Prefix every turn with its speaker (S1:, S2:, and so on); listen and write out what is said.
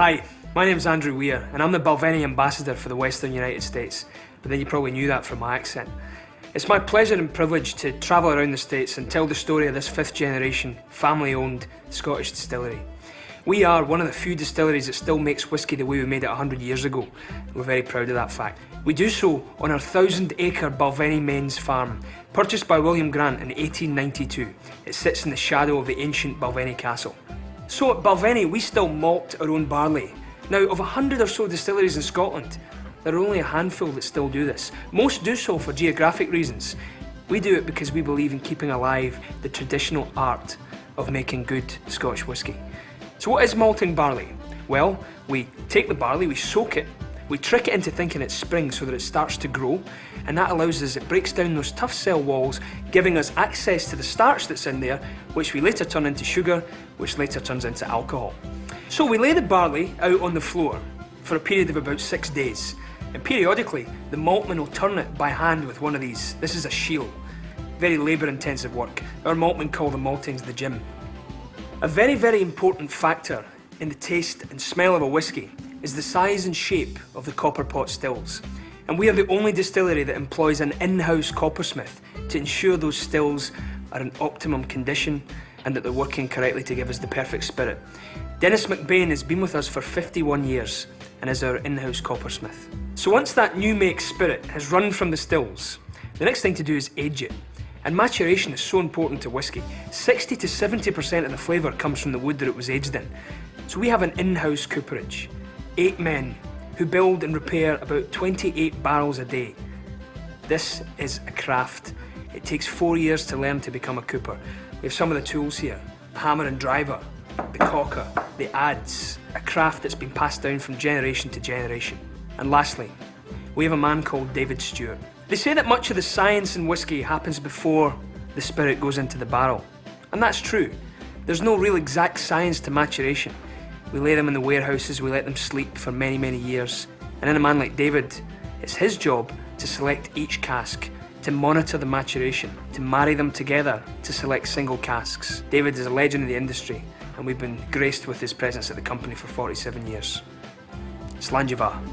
S1: Hi, my name's Andrew Weir and I'm the Balvenie ambassador for the Western United States, but then you probably knew that from my accent. It's my pleasure and privilege to travel around the States and tell the story of this fifth generation, family-owned Scottish distillery. We are one of the few distilleries that still makes whisky the way we made it 100 years ago. We're very proud of that fact. We do so on our 1,000-acre Balvenie Mains farm, purchased by William Grant in 1892. It sits in the shadow of the ancient Balvenie Castle. So at Balvenie, we still malt our own barley. Now, of 100 or so distilleries in Scotland, there are only a handful that still do this. Most do so for geographic reasons. We do it because we believe in keeping alive the traditional art of making good Scotch whisky. So what is malting barley? Well, we take the barley, we soak it, we trick it into thinking it's spring so that it starts to grow, and that allows us, it breaks down those tough cell walls, giving us access to the starch that's in there, which we later turn into sugar, which later turns into alcohol. So we lay the barley out on the floor for a period of about 6 days, and periodically the maltman will turn it by hand with one of these. This is a shield. Very labour-intensive work. Our maltmen call the maltings the gym. A very, very important factor in the taste and smell of a whisky is the size and shape of the copper pot stills. And we are the only distillery that employs an in-house coppersmith to ensure those stills are in optimum condition and that they're working correctly to give us the perfect spirit. Dennis McBain has been with us for 51 years and is our in-house coppersmith. So once that new make spirit has run from the stills, the next thing to do is age it. And maturation is so important to whisky. 60 to 70% of the flavour comes from the wood that it was aged in. So we have an in-house cooperage. 8 men who build and repair about 28 barrels a day. This is a craft. It takes 4 years to learn to become a cooper. We have some of the tools here. The hammer and driver, the cocker, the adze, a craft that's been passed down from generation to generation. And lastly, we have a man called David Stewart. They say that much of the science in whisky happens before the spirit goes into the barrel. And that's true. There's no real exact science to maturation. We lay them in the warehouses, we let them sleep for many, many years. And in a man like David, it's his job to select each cask, to monitor the maturation, to marry them together, to select single casks. David is a legend in the industry, and we've been graced with his presence at the company for 47 years. Slàinte mhath.